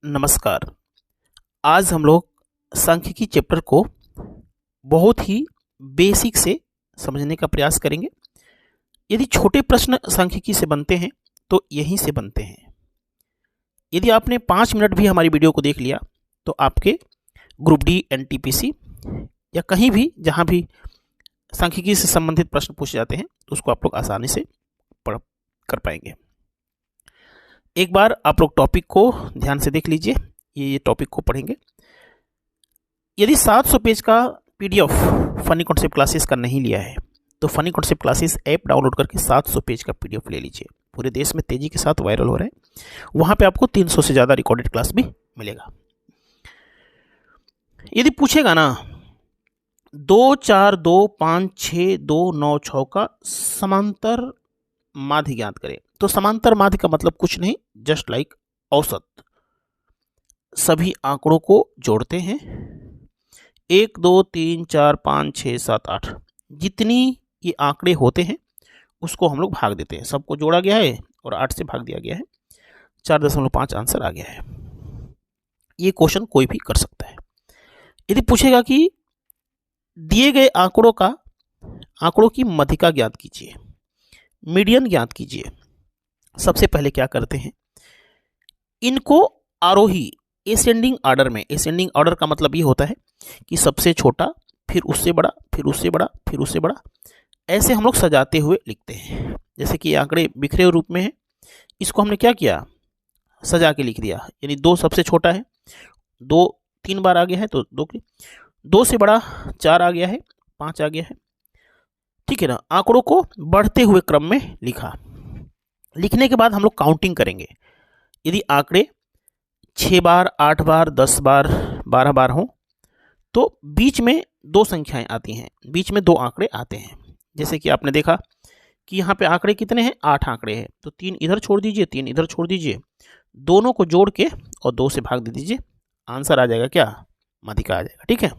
नमस्कार। आज हम लोग सांख्यिकी चैप्टर को बहुत ही बेसिक से समझने का प्रयास करेंगे। यदि छोटे प्रश्न सांख्यिकी से बनते हैं तो यहीं से बनते हैं। यदि आपने 5 मिनट भी हमारी वीडियो को देख लिया तो आपके ग्रुप डी एनटीपीसी या कहीं भी जहां भी सांख्यिकी से संबंधित प्रश्न पूछे जाते हैं उसको आप लोग आसानी से पढ़ कर पाएंगे। एक बार आप लोग टॉपिक को ध्यान से देख लीजिए। ये टॉपिक को पढ़ेंगे। यदि 700 पेज का पीडीएफ फनी कॉन्सेप्ट क्लासेस का नहीं लिया है तो funny concept classes app download करके 700 पेज का पीडीएफ ले लीजिए। पूरे देश में तेजी के साथ वायरल हो रहा है। वहां पे आपको 300 से ज़्यादा रिकॉर्डेड क्लास भी मिलेगा। यदि पूछेगा ना 2 4 2 5 6 2 9 6 का समांतर माध्य ज्ञात करें तो समांतर माध्य का मतलब कुछ नहीं, जस्ट लाइक औसत। सभी आंकड़ों को जोड़ते हैं। 1 2 3 4 5 6 7 8 जितनी ये आंकड़े होते हैं उसको हम लोग भाग देते हैं। सबको जोड़ा गया है और 8 से भाग दिया गया है। 4.5 आंसर आ गया है। ये क्वेश्चन कोई भी कर सकता है। यदि पूछेगा कि दिए गए आंकड़ों की मध्यिका ज्ञात कीजिए, मीडियन ज्ञात कीजिए। सबसे पहले क्या करते हैं, इनको आरोही एसेंडिंग ऑर्डर में, एसेंडिंग ऑर्डर का मतलब ये होता है कि सबसे छोटा फिर उससे बड़ा फिर उससे बड़ा फिर उससे बड़ा, ऐसे हम लोग सजाते हुए लिखते हैं। जैसे कि आंकड़े बिखरे रूप में हैं, इसको हमने क्या किया, सजा के लिख दिया। यानी 2 सबसे छोटा है, 2 3 बार आ गया है तो 2 से बड़ा 4 आ गया है, 5 आ गया है। ठीक है ना। आंकड़ों को बढ़ते हुए क्रम में लिखा। लिखने के बाद हम लोग काउंटिंग करेंगे। यदि आंकड़े 6 बार 8 बार 10 बार 12 बार हों तो बीच में 2 संख्याएं आती हैं, बीच में 2 आंकड़े आते हैं। जैसे कि आपने देखा कि यहाँ पे आंकड़े कितने हैं, 8 आंकड़े हैं, तो 3 इधर छोड़ दीजिए 3 इधर छोड़ दीजिए, दोनों को जोड़ के और 2 से भाग दे दीजिए। आंसर आ जाएगा क्या, माध्यिका आ जाएगा। ठीक है।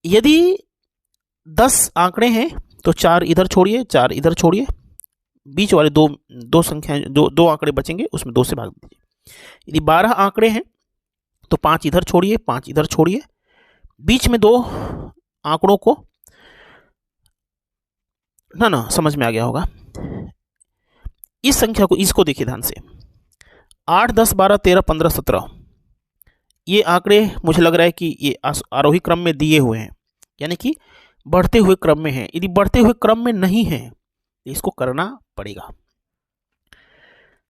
यदि 10 आंकड़े हैं तो 4 इधर छोड़िए 4 इधर छोड़िए, बीच वाले दो संख्याएं दो आंकड़े बचेंगे, उसमें 2 से भाग दीजिए। यदि 12 आंकड़े हैं तो 5 इधर छोड़िए 5 इधर छोड़िए, बीच में 2 आंकड़ों को ना समझ में आ गया होगा। इस संख्या को, इसको देखिए ध्यान से, 8 10 12 13 15 17, ये आंकड़े मुझे लग रहा है कि ये आरोही क्रम में दिए हुए हैं, यानी कि बढ़ते हुए क्रम में है। यदि बढ़ते हुए क्रम में नहीं है इसको करना पड़ेगा।